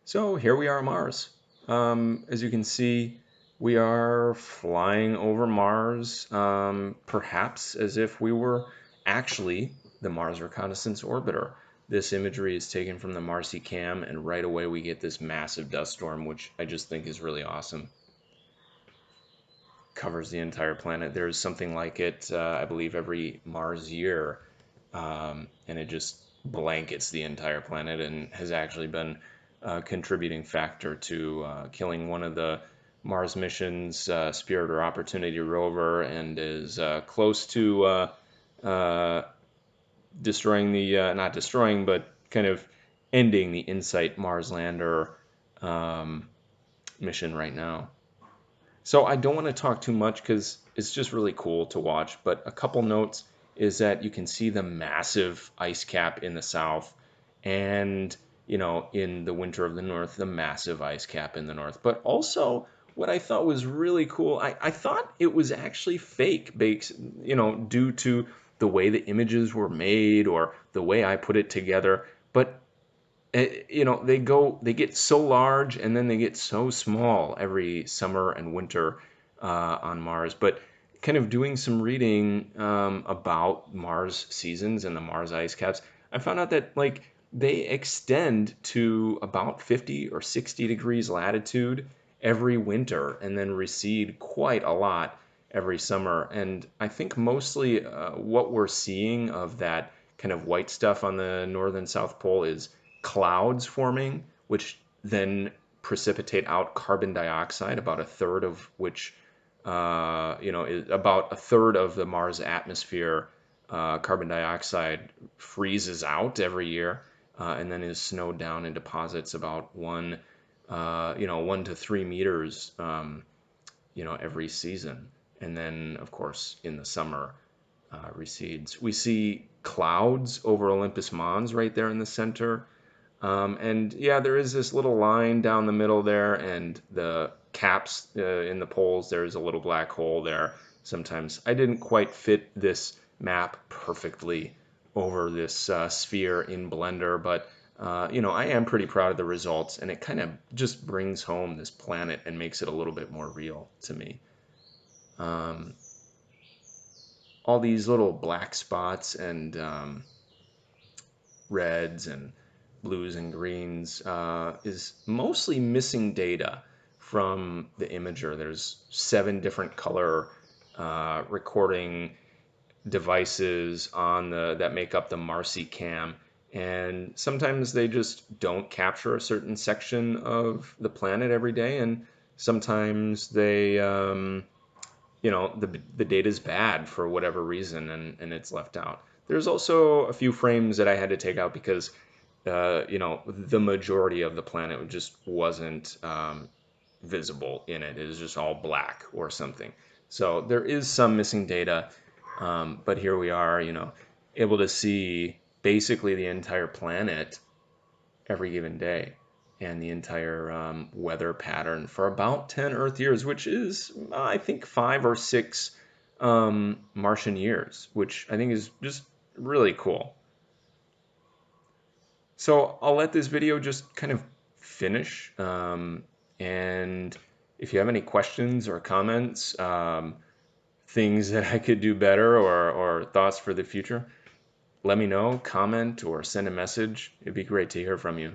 So here we are on Mars. As you can see, we are flying over Mars, perhaps as if we were actually the Mars Reconnaissance Orbiter. This imagery is taken from the MARCI cam, and right away we get this massive dust storm, which I just think is really awesome. Covers the entire planet. There's something like it, I believe, every Mars year, and it just blankets the entire planet and has actually been a contributing factor to killing one of the Mars missions, Spirit or Opportunity rover, and is close to uh, destroying the, not destroying, but kind of ending the InSight Mars lander um, mission right now. So I don't want to talk too much because it's just really cool to watch. But a couple notes is that you can see the massive ice cap in the south, and in the winter of the north, the massive ice cap in the north. But also, what I thought was really cool, I thought it was actually fake, bakes, due to the way the images were made or the way I put it together. But they get so large and then they get so small every summer and winter on Mars. But kind of doing some reading about Mars seasons and the Mars ice caps, I found out that like they extend to about 50 or 60 degrees latitude every winter and then recede quite a lot every summer. And I think mostly what we're seeing of that kind of white stuff on the north and south pole is clouds forming, which then precipitate out carbon dioxide, about a third of which, is about a third of the Mars atmosphere. Carbon dioxide freezes out every year, and then is snowed down in deposits about 1 to 3 meters, every season. And then, of course, in the summer, recedes. We see clouds over Olympus Mons right there in the center. And yeah, there is this little line down the middle there, and the caps in the poles, there's a little black hole there. Sometimes I didn't quite fit this map perfectly over this sphere in Blender, but I am pretty proud of the results, and it kind of just brings home this planet and makes it a little bit more real to me. Um, all these little black spots and reds and blues and greens is mostly missing data from the imager. There's 7 different color recording devices on the that make up the MARCI cam, and sometimes they just don't capture a certain section of the planet every day, and sometimes they the data is bad for whatever reason, and it's left out. There's also a few frames that I had to take out because the majority of the planet just wasn't visible in it. It was just all black or something. So there is some missing data, but here we are, able to see basically the entire planet every given day and the entire weather pattern for about 10 Earth years, which is, I think, 5 or 6 Martian years, which I think is just really cool. So I'll let this video just kind of finish. And if you have any questions or comments, things that I could do better, or thoughts for the future, let me know, comment, or send a message. It'd be great to hear from you.